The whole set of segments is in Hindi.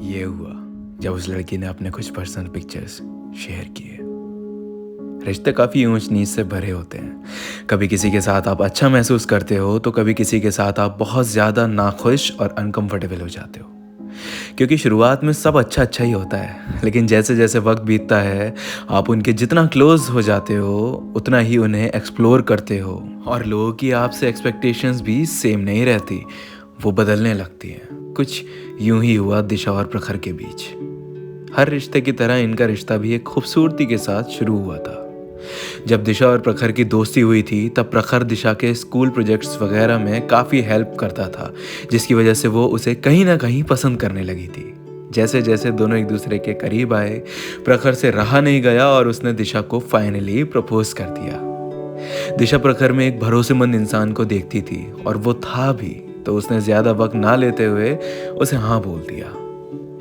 ये हुआ जब उस लड़की ने अपने कुछ पर्सनल पिक्चर्स शेयर किए। रिश्ते काफ़ी ऊंच नीच से भरे होते हैं। कभी किसी के साथ आप अच्छा महसूस करते हो तो कभी किसी के साथ आप बहुत ज़्यादा नाखुश और अनकंफर्टेबल हो जाते हो। क्योंकि शुरुआत में सब अच्छा अच्छा ही होता है, लेकिन जैसे जैसे वक्त बीतता है आप उनके जितना क्लोज हो जाते हो उतना ही उन्हें एक्सप्लोर करते हो, और लोगों की आपसे एक्सपेक्टेशंस भी सेम नहीं रहती, वो बदलने लगती हैं। कुछ यूं ही हुआ दिशा और प्रखर के बीच। हर रिश्ते की तरह इनका रिश्ता भी एक खूबसूरती के साथ शुरू हुआ था। जब दिशा और प्रखर की दोस्ती हुई थी तब प्रखर दिशा के स्कूल प्रोजेक्ट्स वगैरह में काफ़ी हेल्प करता था, जिसकी वजह से वो उसे कहीं ना कहीं पसंद करने लगी थी। जैसे जैसे दोनों एक दूसरे के करीब आए, प्रखर से रहा नहीं गया और उसने दिशा को फाइनली प्रपोज कर दिया। दिशा प्रखर में एक भरोसेमंद इंसान को देखती थी और वो था भी, तो उसने ज़्यादा वक्त ना लेते हुए उसे हाँ बोल दिया।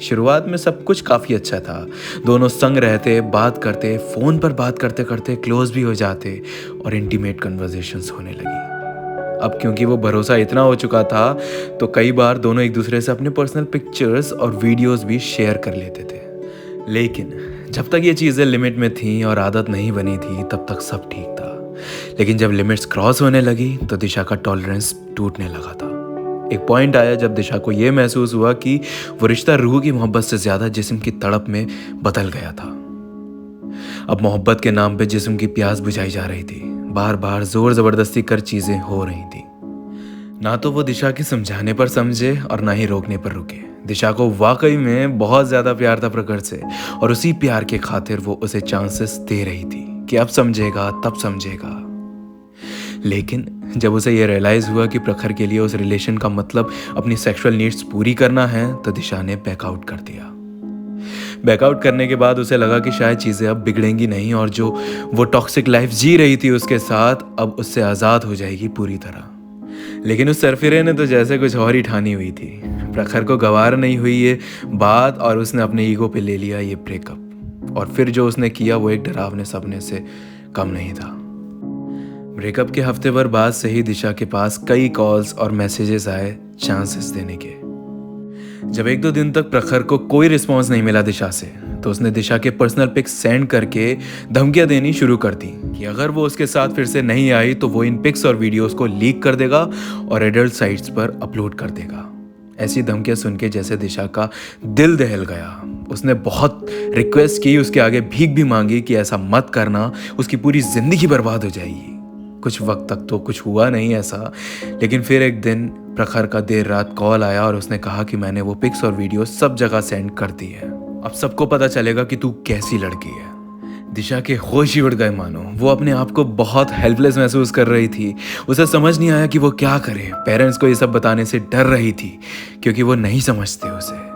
शुरुआत में सब कुछ काफ़ी अच्छा था। दोनों संग रहते, बात करते, फ़ोन पर बात करते करते क्लोज भी हो जाते और इंटीमेट कन्वर्सेशंस होने लगी। अब क्योंकि वो भरोसा इतना हो चुका था तो कई बार दोनों एक दूसरे से अपने पर्सनल पिक्चर्स और वीडियोस भी शेयर कर लेते थे। लेकिन जब तक ये चीज़ें लिमिट में थीं और आदत नहीं बनी थी तब तक सब ठीक था। लेकिन जब लिमिट्स क्रॉस होने लगी तो दिशा का टॉलरेंस टूटने लगा था। एक पॉइंट आया जब दिशा को यह महसूस हुआ कि वो रिश्ता रूह की मोहब्बत से ज्यादा जिस्म की तड़प में बदल गया था। अब मोहब्बत के नाम पे जिस्म की प्यास बुझाई जा रही थी। बार बार जोर जबरदस्ती कर चीजें हो रही थी। ना तो वो दिशा के समझाने पर समझे और ना ही रोकने पर रुके। दिशा को वाकई में बहुत ज्यादा प्यार था प्रखर से, और उसी प्यार के खातिर वो उसे चांसेस दे रही थी कि अब समझेगा तब समझेगा। लेकिन जब उसे यह रियलाइज हुआ कि प्रखर के लिए उस रिलेशन का मतलब अपनी सेक्सुअल नीड्स पूरी करना है तो दिशा ने बैकआउट कर दिया। बैकआउट करने के बाद उसे लगा कि शायद चीज़ें अब बिगड़ेंगी नहीं और जो वो टॉक्सिक लाइफ जी रही थी उसके साथ अब उससे आज़ाद हो जाएगी पूरी तरह। लेकिन उस सरफिरे ने तो जैसे कुछ और ही ठानी हुई थी। प्रखर को गवार नहीं हुई ये बात और उसने अपने ईगो पे ले लिया ये ब्रेकअप, और फिर जो उसने किया वो एक डरावने सपने से कम नहीं था। ब्रेकअप के हफ्ते भर बाद से ही दिशा के पास कई कॉल्स और मैसेजेस आए चांसेस देने के। जब एक दो दिन तक प्रखर को कोई रिस्पांस नहीं मिला दिशा से तो उसने दिशा के पर्सनल पिक्स सेंड करके धमकियां देनी शुरू कर दी कि अगर वो उसके साथ फिर से नहीं आई तो वो इन पिक्स और वीडियोस को लीक कर देगा और एडल्ट साइट्स पर अपलोड कर देगा। ऐसी धमकियां सुन के जैसे दिशा का दिल दहल गया। उसने बहुत रिक्वेस्ट की, उसके आगे भीख भी मांगी कि ऐसा मत करना, उसकी पूरी जिंदगी बर्बाद हो जाएगी। कुछ वक्त तक तो कुछ हुआ नहीं ऐसा, लेकिन फिर एक दिन प्रखर का देर रात कॉल आया और उसने कहा कि मैंने वो पिक्स और वीडियो सब जगह सेंड कर दी है। अब सबको पता चलेगा कि तू कैसी लड़की है। दिशा के होश ही उड़ गए मानो। वो अपने आप को बहुत हेल्पलेस महसूस कर रही थी। उसे समझ नहीं आया कि वो क्या करे। पेरेंट्स को ये सब बताने से डर रही थी क्योंकि वो नहीं समझते उसे।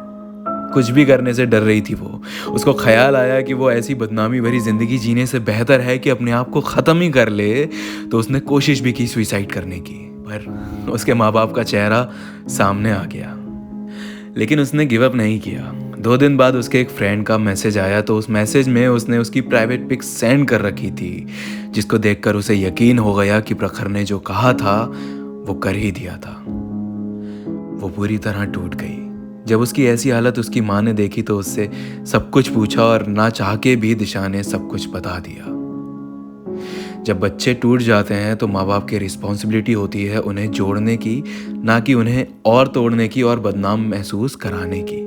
कुछ भी करने से डर रही थी वो। उसको ख्याल आया कि वो ऐसी बदनामी भरी जिंदगी जीने से बेहतर है कि अपने आप को ख़त्म ही कर ले, तो उसने कोशिश भी की सुसाइड करने की, पर उसके माँ बाप का चेहरा सामने आ गया। लेकिन उसने गिव अप नहीं किया। 2 दिन बाद उसके एक फ्रेंड का मैसेज आया, तो उस मैसेज में उसने उसकी प्राइवेट पिक सेंड कर रखी थी, जिसको देखकर उसे यकीन हो गया कि प्रखर ने जो कहा था वो कर ही दिया था। वो पूरी तरह टूट गई। जब उसकी ऐसी हालत उसकी माँ ने देखी तो उससे सब कुछ पूछा और ना चाह के भी दिशा ने सब कुछ बता दिया। जब बच्चे टूट जाते हैं तो माँ बाप की रिस्पॉन्सिबिलिटी होती है उन्हें जोड़ने की, ना कि उन्हें और तोड़ने की और बदनाम महसूस कराने की।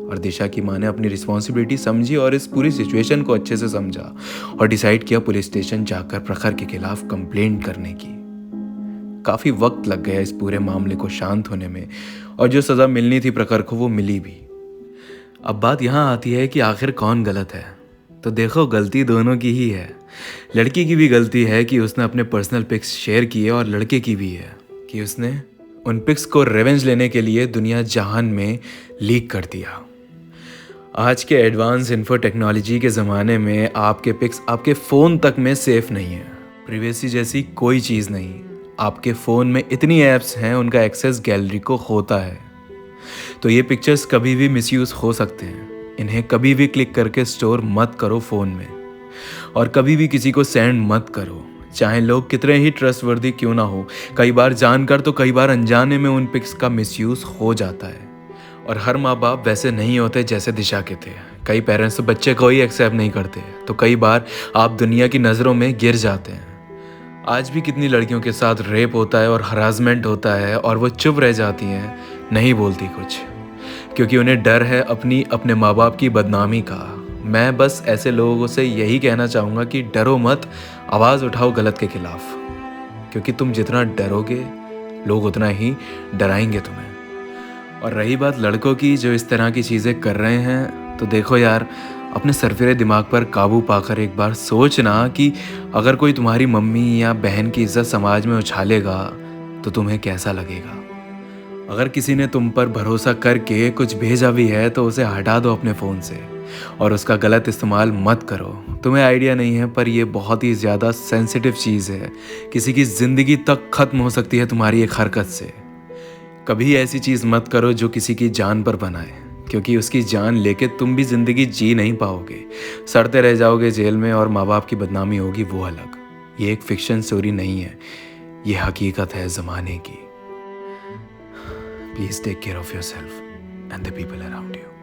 और दिशा की माँ ने अपनी रिस्पॉन्सिबिलिटी समझी और इस पूरी सिचुएशन को अच्छे से समझा और डिसाइड किया पुलिस स्टेशन जाकर प्रखर के खिलाफ कंप्लेंट करने की। काफ़ी वक्त लग गया इस पूरे मामले को शांत होने में, और जो सज़ा मिलनी थी प्रखर को वो मिली भी। अब बात यहाँ आती है कि आखिर कौन गलत है। तो देखो, गलती दोनों की ही है। लड़की की भी गलती है कि उसने अपने पर्सनल पिक्स शेयर किए, और लड़के की भी है कि उसने उन पिक्स को रिवेंज लेने के लिए दुनिया जहान में लीक कर दिया। आज के एडवांस इन्फो टेक्नोलॉजी के ज़माने में आपके पिक्स आपके फ़ोन तक में सेफ नहीं है। प्रिवेसी जैसी कोई चीज़ नहीं। आपके फ़ोन में इतनी ऐप्स हैं, उनका एक्सेस गैलरी को होता है, तो ये पिक्चर्स कभी भी मिसयूज़ हो सकते हैं। इन्हें कभी भी क्लिक करके स्टोर मत करो फ़ोन में, और कभी भी किसी को सेंड मत करो, चाहे लोग कितने ही ट्रस्टवर्दी क्यों ना हो। कई बार जानकर तो कई बार अनजाने में उन पिक्स का मिसयूज़ हो जाता है, और हर माँ बाप वैसे नहीं होते जैसे दिशा के थे। कई पेरेंट्स तो बच्चे को ही एक्सेप्ट नहीं करते, तो कई बार आप दुनिया की नज़रों में गिर जाते हैं। आज भी कितनी लड़कियों के साथ रेप होता है और हरासमेंट होता है और वो चुप रह जाती हैं, नहीं बोलती कुछ, क्योंकि उन्हें डर है अपने माँ बाप की बदनामी का। मैं बस ऐसे लोगों से यही कहना चाहूँगा कि डरो मत, आवाज़ उठाओ गलत के खिलाफ, क्योंकि तुम जितना डरोगे लोग उतना ही डराएंगे तुम्हें। और रही बात लड़कों की जो इस तरह की चीज़ें कर रहे हैं, तो देखो यार, अपने सरफिरे दिमाग पर काबू पाकर एक बार सोचना कि अगर कोई तुम्हारी मम्मी या बहन की इज्जत समाज में उछालेगा तो तुम्हें कैसा लगेगा। अगर किसी ने तुम पर भरोसा करके कुछ भेजा भी है तो उसे हटा दो अपने फ़ोन से और उसका गलत इस्तेमाल मत करो। तुम्हें आइडिया नहीं है, पर यह बहुत ही ज़्यादा सेंसिटिव चीज़ है। किसी की ज़िंदगी तक ख़त्म हो सकती है तुम्हारी एक हरकत से। कभी ऐसी चीज़ मत करो जो किसी की जान पर बनाए, क्योंकि उसकी जान लेके तुम भी ज़िंदगी जी नहीं पाओगे, सड़ते रह जाओगे जेल में और माँ बाप की बदनामी होगी वो अलग। ये एक फिक्शन स्टोरी नहीं है, ये हकीकत है ज़माने की। Please take care of yourself and the people around you.